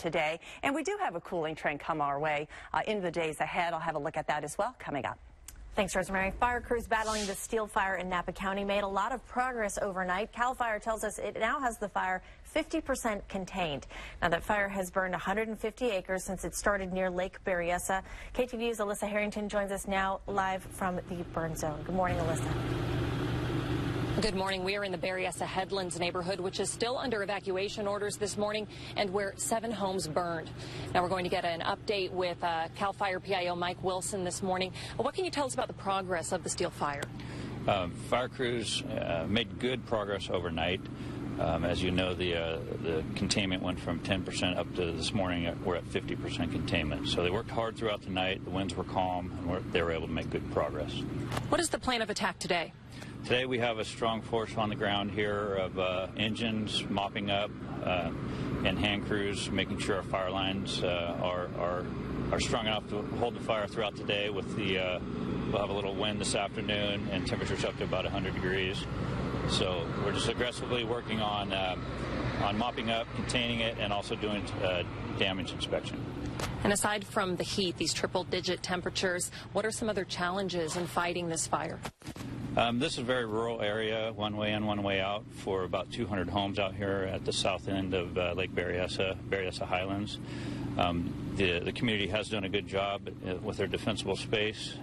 today. And we do have a cooling trend come our way in the days ahead. I'll have a look at that as well coming up. Thanks, Rosemary. Fire crews battling the Steele fire in Napa County made a lot of progress overnight. CAL FIRE tells us it now has the fire 50% contained. Now, that fire has burned 150 acres since it started near Lake Berryessa. KTVU's Alyssa Harrington joins us now live from the burn zone. Good morning, Alyssa. Good morning. We are in the Berryessa Headlands neighborhood, which is still under evacuation orders this morning and where 7 homes burned. Now we're going to get an update with CAL FIRE PIO Mike Wilson this morning. What can you tell us about the progress of the Steele fire? Fire crews made good progress overnight. As you know, the containment went from 10% up to this morning. We're at 50% containment. So they worked hard throughout the night. The winds were calm, and they were able to make good progress. What is the plan of attack today? Today we have a strong force on the ground here of engines mopping up and hand crews, making sure our fire lines are strong enough to hold the fire throughout the day. With the we'll have a little wind this afternoon and temperatures up to about 100 degrees. So we're just aggressively working on mopping up, containing it, and also doing damage inspection. And aside from the heat, these triple-digit temperatures, what are some other challenges in fighting this fire? This is a very rural area, one way in, one way out, for about 200 homes out here at the south end of Lake Berryessa Highlands. The community has done a good job with their defensible space,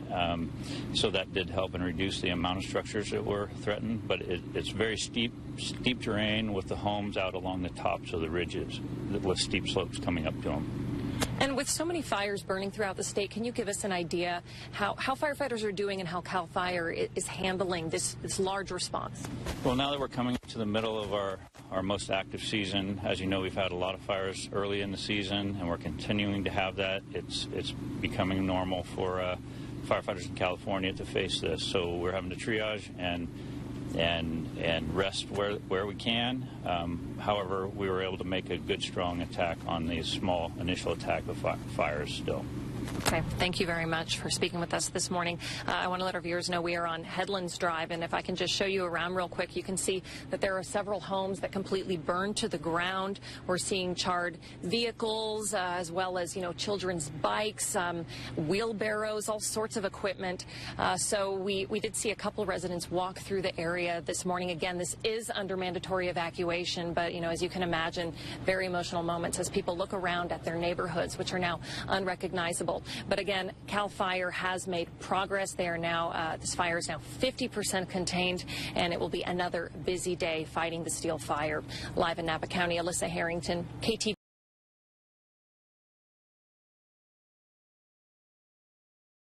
so that did help and reduce the amount of structures that were threatened, but it's very steep terrain with the homes out along the tops of the ridges with steep slopes coming up to them. And with so many fires burning throughout the state, can you give us an idea how firefighters are doing and how CAL FIRE is handling this large response? Well, now that we're coming to the middle of our most active season, as you know, we've had a lot of fires early in the season, and we're continuing to have that. It's becoming normal for firefighters in California to face this. So we're having to triage and rest where we can. However, we were able to make a good, strong attack on the small initial attack of fires still. Okay, thank you very much for speaking with us this morning. I want to let our viewers know we are on Headlands Drive, and if I can just show you around real quick, you can see that there are several homes that completely burned to the ground. We're seeing charred vehicles, as well as, children's bikes, wheelbarrows, all sorts of equipment. So we did see a couple residents walk through the area this morning. Again, this is under mandatory evacuation, but, as you can imagine, very emotional moments as people look around at their neighborhoods, which are now unrecognizable. But again, CAL FIRE has made progress. They are now, this fire is now 50% contained, and it will be another busy day fighting the Steele fire. Live in Napa County, Alyssa Harrington, KTVU.